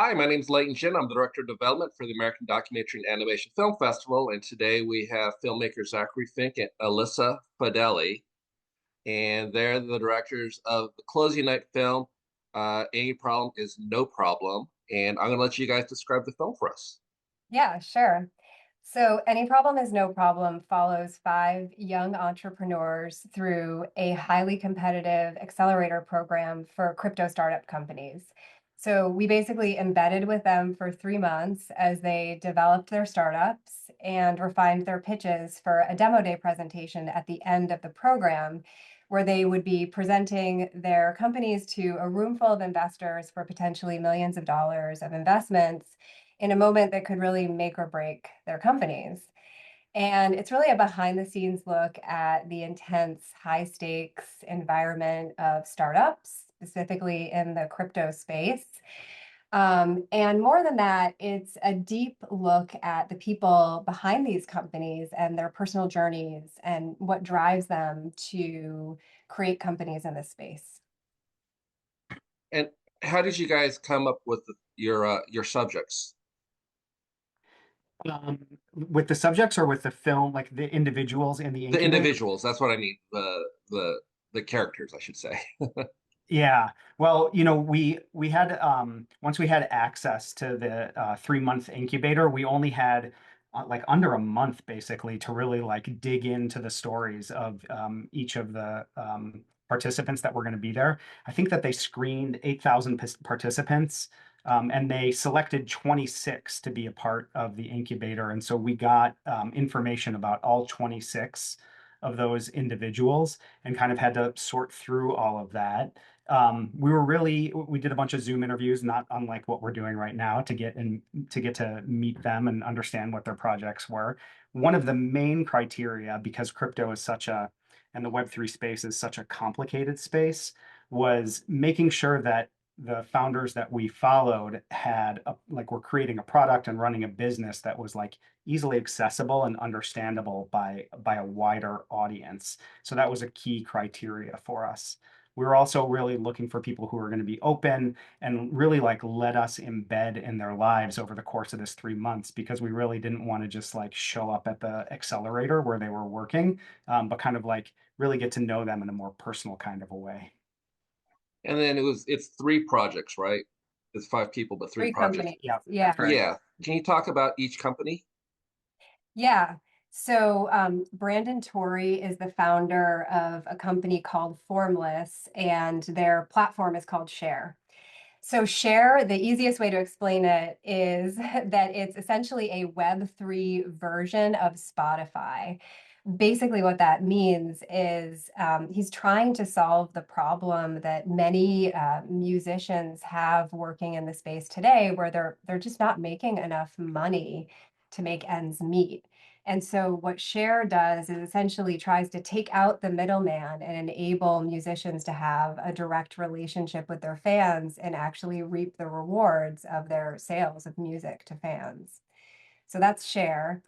Hi, my name is Leighton Jin. I'm the Director of Development for the American Documentary and Animation Film Festival. And today we have filmmakers Zachary Fink and Alyssa Fedele. And they're the directors of the closing night film, Any Problem is No Problem. And I'm going to let you guys describe the film for us. Yeah, sure. So, Any Problem is No Problem follows five young entrepreneurs through a highly competitive accelerator program for crypto startup companies. So, we basically embedded with them for 3 months as they developed their startups and refined their pitches for a demo day presentation at the end of the program, where they would be presenting their companies to a room full of investors for potentially millions of dollars of investments in a moment that could really make or break their companies. And it's really a behind the scenes look at the intense, high stakes environment of startups, specifically in the crypto space. And more than that, it's a deep look at the people behind these companies and their personal journeys and what drives them to create companies in this space. And how did you guys come up with your subjects? With the subjects or with the film, like the individuals in the The incubator? individuals, that's what I mean. The characters, I should say. Yeah. Well, we had once we had access to the 3 month incubator, we only had like under a month basically to really like dig into the stories of each of the participants that were going to be there. I think that they screened 8,000 participants, and they selected 26 to be a part of the incubator. And so we got information about all 26 of those individuals and kind of had to sort through all of that. We did a bunch of Zoom interviews, not unlike what we're doing right now, to get to meet them and understand what their projects were. One of the main criteria, because crypto is such a and the Web3 space is such a complicated space, was making sure that the founders that we followed were creating a product and running a business that was like easily accessible and understandable by a wider audience. So that was a key criteria for us. We were also really looking for people who are going to be open and really like let us embed in their lives over the course of this 3 months, because we really didn't want to just like show up at the accelerator where they were working, but kind of like really get to know them in a more personal kind of a way. And then it's three projects, right? It's five people, but three Three projects. companies. Yeah, Yeah. that's right. Yeah. Can you talk about each company? Yeah. So Brandon Torrey is the founder of a company called Formless, and their platform is called Share. So Share, the easiest way to explain it is that it's essentially a Web3 version of Spotify. Basically, what that means is he's trying to solve the problem that many musicians have working in the space today, where they're just not making enough money to make ends meet. And so, what Share does is essentially tries to take out the middleman and enable musicians to have a direct relationship with their fans and actually reap the rewards of their sales of music to fans. So that's Share.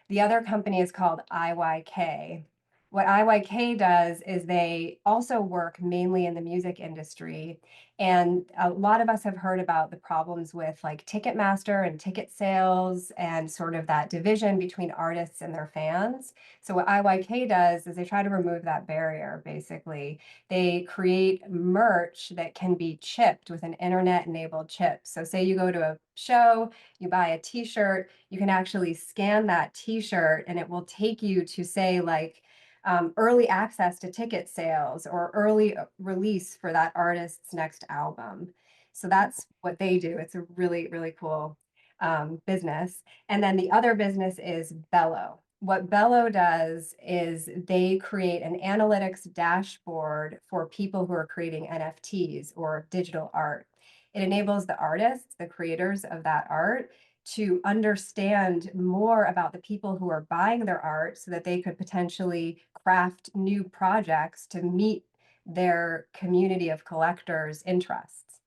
The other company is called IYK. What IYK does is they also work mainly in the music industry. And a lot of us have heard about the problems with like Ticketmaster and ticket sales and sort of that division between artists and their fans. So, what IYK does is they try to remove that barrier, basically. They create merch that can be chipped with an internet enabled chip. So, say you go to a show, you buy a t shirt, you can actually scan that t-shirt and it will take you to say like early access to ticket sales or early release for that artist's next album. So that's what they do. It's a really, really cool business. And then the other business is Bello. What Bello does is they create an analytics dashboard for people who are creating NFTs or digital art. It enables the artists, the creators of that art, to understand more about the people who are buying their art so that they could potentially craft new projects to meet their community of collectors' interests.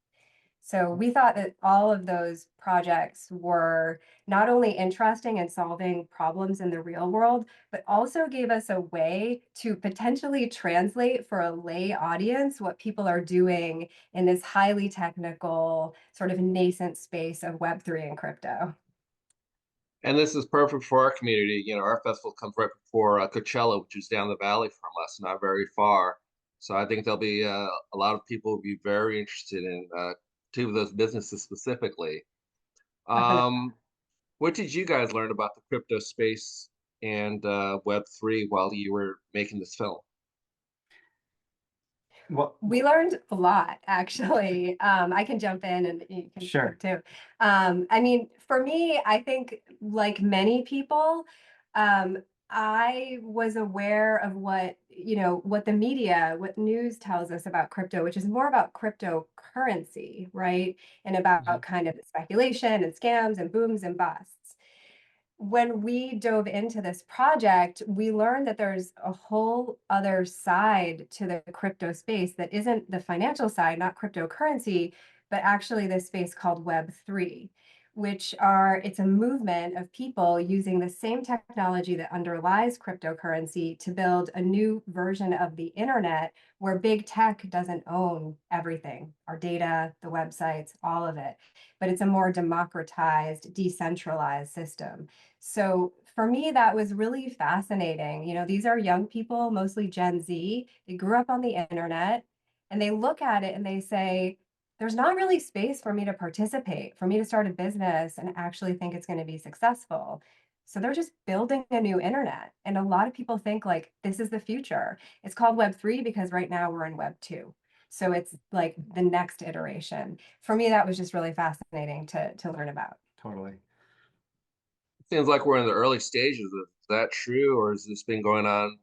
So we thought that all of those projects were not only interesting in solving problems in the real world, but also gave us a way to potentially translate for a lay audience what people are doing in this highly technical, sort of nascent space of Web3 and crypto. And this is perfect for our community. You know, our festival comes right before Coachella, which is down the valley from us, not very far. So I think there'll be a lot of people will be very interested in two of those businesses specifically. 100%. Um, what did you guys learn about the crypto space and Web3 while you were making this film? Well, We learned a lot, actually. I can jump in and you can sure. speak too. I mean, for me, I think like many people, I was aware of what, what the media, what news tells us about crypto, which is more about cryptocurrency, right? And about Mhm. kind of speculation and scams and booms and busts. When we dove into this project, we learned that there's a whole other side to the crypto space that isn't the financial side, not cryptocurrency, but actually this space called Web3, it's a movement of people using the same technology that underlies cryptocurrency to build a new version of the internet where big tech doesn't own everything, our data, the websites, all of it. But it's a more democratized, decentralized system. So for me, that was really fascinating. These are young people, mostly Gen Z. They grew up on the internet and they look at it and they say, there's not really space for me to participate, for me to start a business and actually think it's going to be successful. So they're just building a new internet. And a lot of people think like this is the future. It's called Web3 because right now we're in Web2. So it's like the next iteration. For me, that was just really fascinating to learn about. Totally. Seems like we're in the early stages. Is that true, or has this been going on,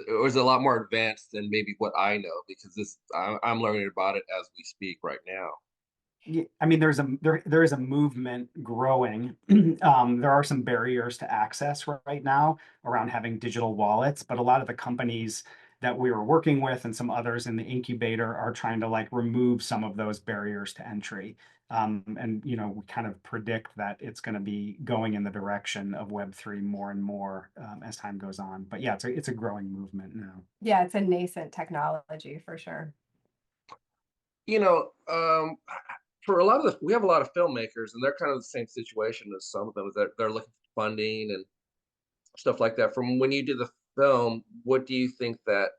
or is it a lot more advanced than maybe what I know? Because I'm learning about it as we speak right now. Yeah, I mean, there is a movement growing. There are some barriers to access right now around having digital wallets, but a lot of the companies that we were working with and some others in the incubator are trying to like remove some of those barriers to entry. And we kind of predict that it's going to be going in the direction of Web3 more and more as time goes on. But yeah, it's a growing movement now. Yeah, it's a nascent technology for sure. You know, for a lot of we have a lot of filmmakers, and they're kind of the same situation as some of them. Is that they're looking for funding and stuff like that. From when you did the film, what do you think that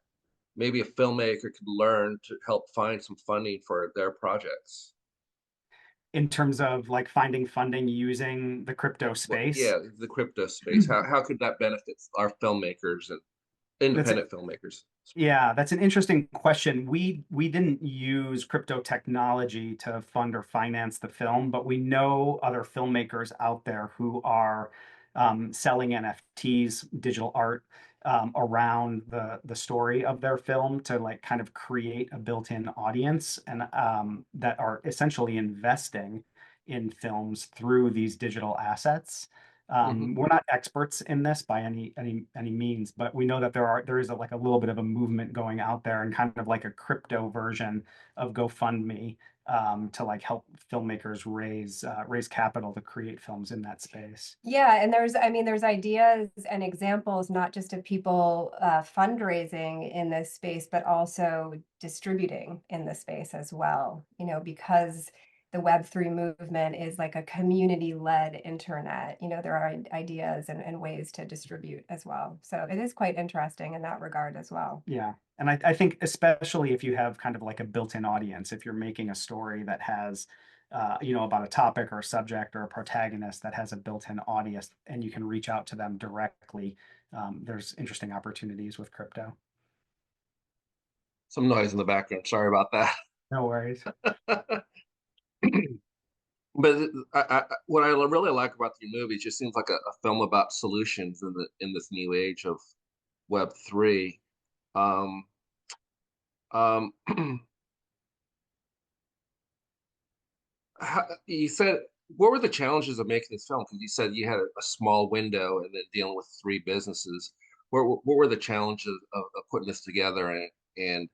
maybe a filmmaker could learn to help find some funding for their projects? In terms of like finding funding using the crypto Well, space. yeah, the crypto space. How could that benefit our filmmakers and That's independent filmmakers? Yeah, that's an interesting question. We didn't use crypto technology to fund or finance the film, but we know other filmmakers out there who are selling NFTs, digital art, around the story of their film to like kind of create a built-in audience and that are essentially investing in films through these digital assets. Hmm. We're not experts in this by any means, but we know that there is like a little bit of a movement going out there and kind of like a crypto version of GoFundMe to like help filmmakers raise capital to create films in that space. Yeah, and there's ideas and examples not just of people fundraising in this space, but also distributing in the space as well. Because the Web3 movement is like a community-led internet. There are ideas and ways to distribute as well. So it is quite interesting in that regard as well. Yeah. And I think especially if you have kind of like a built-in audience, if you're making a story that has, about a topic or a subject or a protagonist that has a built-in audience and you can reach out to them directly, there's interesting opportunities with crypto. Some noise in the background. Sorry about No worries. that. But what I really like about the movie, it just seems like a film about solutions in this new age of Web3. Um, um, you said, what were the challenges of making this film? Because you said you had a small window and then dealing with three businesses. What were the challenges of putting this together and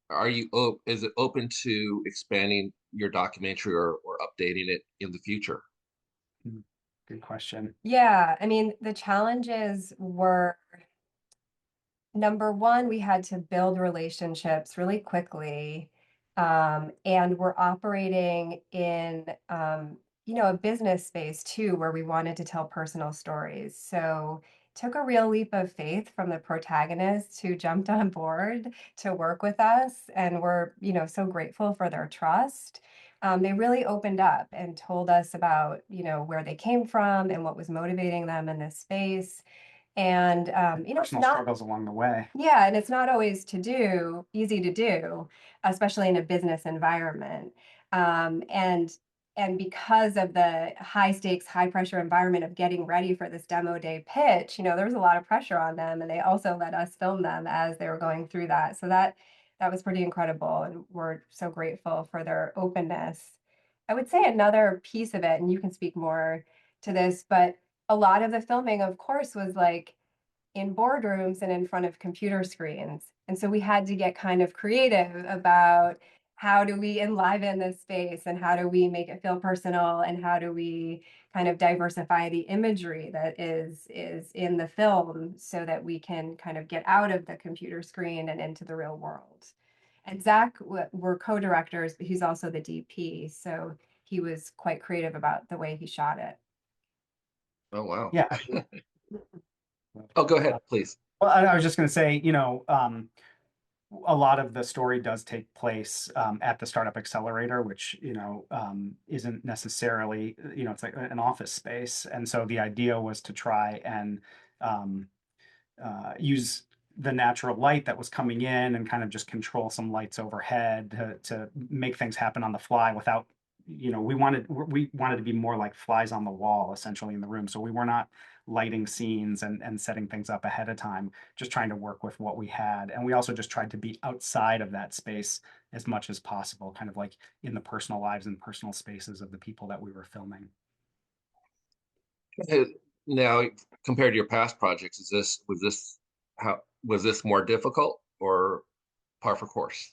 is it open to expanding your documentary or updating it in the future? Good question. Yeah, I mean, the challenges were number one, we had to build relationships really quickly. And we're operating in, a business space too, where we wanted to tell personal stories. So it took a real leap of faith from the protagonists who jumped on board to work with us. And we're, so grateful for their trust. They really opened up and told us about, where they came from and what was motivating them in this space. And it's Personal not, struggles along the way. yeah, and it's not always easy to do, especially in a business environment. Um, and and because of the high stakes, high pressure environment of getting ready for this demo day pitch, there was a lot of pressure on them, and they also let us film them as they were going through that. So that was pretty incredible, and we're so grateful for their openness. I would say another piece of it, and you can speak more to this, but a lot of the filming, of course, was like in boardrooms and in front of computer screens. And so we had to get kind of creative about how do we enliven this space and how do we make it feel personal and how do we kind of diversify the imagery that is in the film so that we can kind of get out of the computer screen and into the real world. And Zach, we're co-directors, but he's also the DP. So he was quite creative about the way he shot it. Oh, wow. Yeah. Oh, go ahead, please. Well, I was just going to say, a lot of the story does take place at the startup accelerator, which isn't necessarily it's like an office space, and so the idea was to try and um, use the natural light that was coming in and kind of just control some lights overhead to make things happen on the fly without we wanted to be more like flies on the wall essentially in the room, so we were not lighting scenes and setting things up ahead of time, just trying to work with what we had. And we also just tried to be outside of that space as much as possible, kind of like in the personal lives and personal spaces of the people that we were filming. Uh, Now, compared to your past projects, was this more difficult or par for course?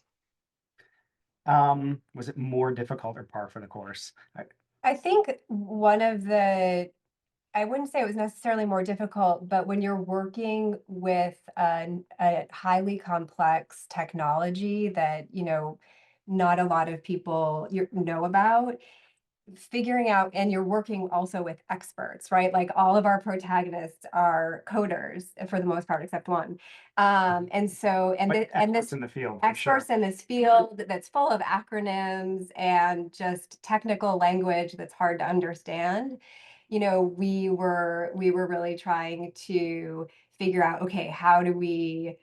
Was it more difficult or par for the course? I think I wouldn't say it was necessarily more difficult, but when you're working with a highly complex technology that, not a lot of people know about, figuring out, and you're working also with experts, right? Like all of our protagonists are coders for the most part, except one. And so, Like and experts this in the field, for sure. experts in this field that's full of acronyms and just technical language that's hard to understand. We were really trying to figure out, okay, how do we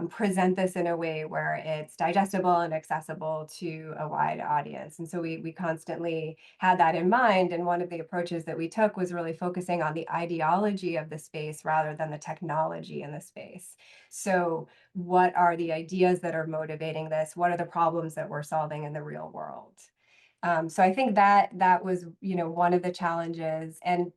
present this in a way where it's digestible and accessible to a wide audience. And so we constantly had that in mind. And one of the approaches that we took was really focusing on the ideology of the space rather than the technology in the space. So what are the ideas that are motivating this? What are the problems that we're solving in the real world? So I think that was, one of the challenges, and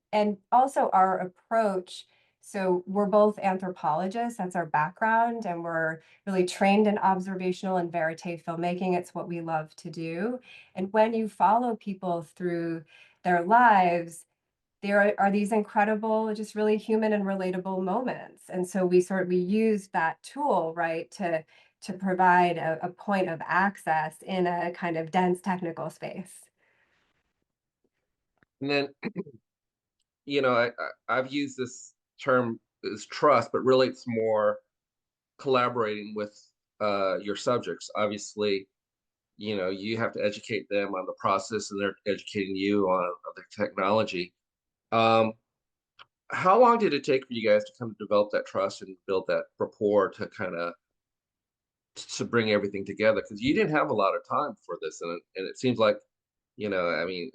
also our approach. So we're both anthropologists, that's our background, and we're really trained in observational and vérité filmmaking. It's what we love to do. And when you follow people through their lives, there are these incredible, just really human and relatable moments. And so we used that tool, right, to provide a point of access in a kind of dense technical space. And then, I've used this term as trust, but really it's more collaborating with your subjects. Obviously, you have to educate them on the process, and they're educating you on the technology. Um, how long did it take for you guys to come to develop that trust and build that rapport to kind of to bring everything together? Because you didn't have a lot of time for this, and it seems like, I mean,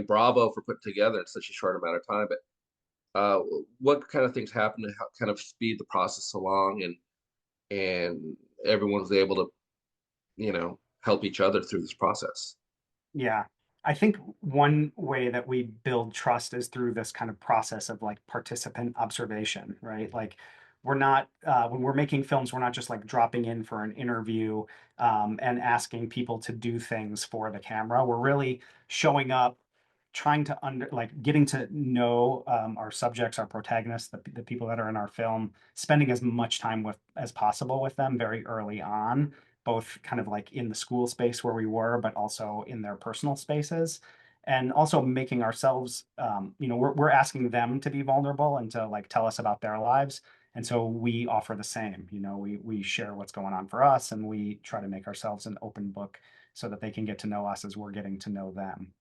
bravo for putting together in such a short amount of time. But what kind of things happened to kind of speed the process along, and everyone was able to, help each other through this process? Yeah. I think one way that we build trust is through this kind of process of like participant observation, right? Like we're not when we're making films, we're not just like dropping in for an interview and asking people to do things for the camera. We're really showing up, trying to getting to know our subjects, our protagonists, the people that are in our film, spending as much time with as possible with them very early on, both kind of like in the school space where we were, but also in their personal spaces. And also making ourselves, we're asking them to be vulnerable and to like tell us about their lives. And so we offer the same, we share what's going on for us, and we try to make ourselves an open book so that they can get to know us as we're getting to know them.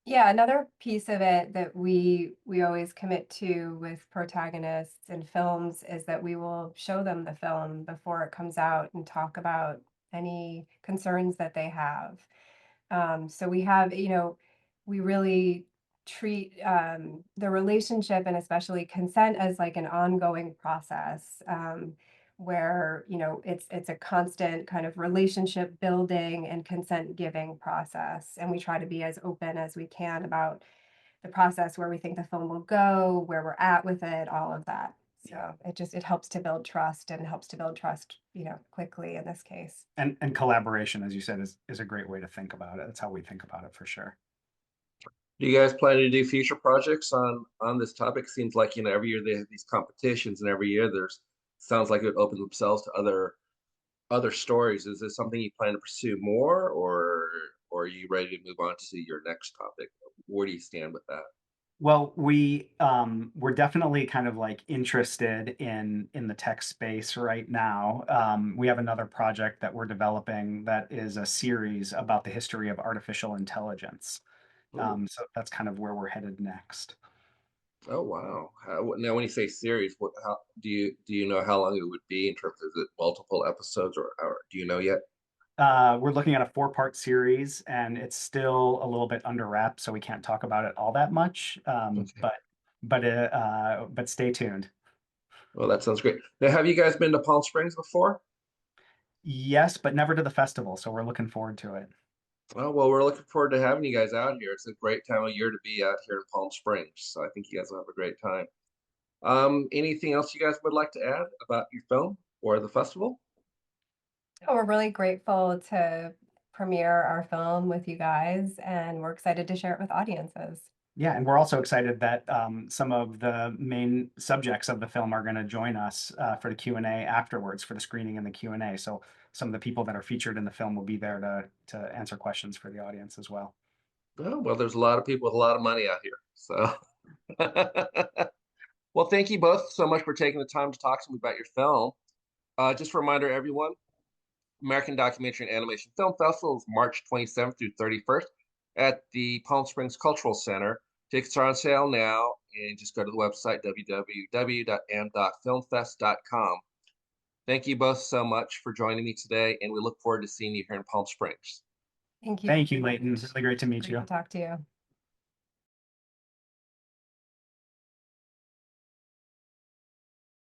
Yeah, another piece of it that we always commit to with protagonists in films is that we will show them the film before it comes out and talk about any concerns that they have. So we have, we really treat the relationship and especially consent as like an ongoing process, where, it's a constant kind of relationship building and consent giving process. And we try to be as open as we can about the process, where we think the film will go, where we're at with it, all of that. So it helps to build trust, and helps to build trust, quickly in this case. And collaboration, as you said, is a great way to think about it. That's how we think about it for sure. Do you guys plan to do future projects on this topic? Seems like, every year they have these competitions, and every year there's sounds like it would open themselves to other stories. Is this something you plan to pursue more, or are you ready to move on to your next topic? Where do you stand with that? Well, we're definitely kind of like interested in the tech space right now. We have another project that we're developing that is a series about the history of artificial intelligence. Ooh. So that's kind of where we're headed next. Oh wow. Now when you say series, how do you know how long it would be in terms of, is it multiple episodes, or do you know yet? We're looking at a four-part series, and it's still a little bit under wraps, so we can't talk about it all that much. Okay. But stay tuned. Well, that sounds great. Now, have you guys been to Palm Springs before? Yes, but never to the festival, so we're looking forward to it. Oh, well, we're looking forward to having you guys out here. It's a great time of year to be out here in Palm Springs. So I think you guys will have a great time. Anything else you guys would like to add about your film or the festival? Oh, we're really grateful to premiere our film with you guys, and we're excited to share it with audiences. Yeah, and we're also excited that some of the main subjects of the film are going to join us for the Q&A afterwards, for the screening and the Q&A. So some of the people that are featured in the film will be there to answer questions for the audience as well. Oh, well, there's a lot of people with a lot of money out here. So, well, thank you both so much for taking the time to talk to me about your film. Just a reminder, everyone, American Documentary and Animation Film Festival is March 27th through 31st at the Palm Springs Cultural Center. Tickets are on sale now, and just go to the website www.am.filmfest.com. Thank you both so much for joining me today, and we look forward to seeing you here in Palm Springs. Thank you. Thank you, Leighton. It's really great to meet Great you. to talk to you.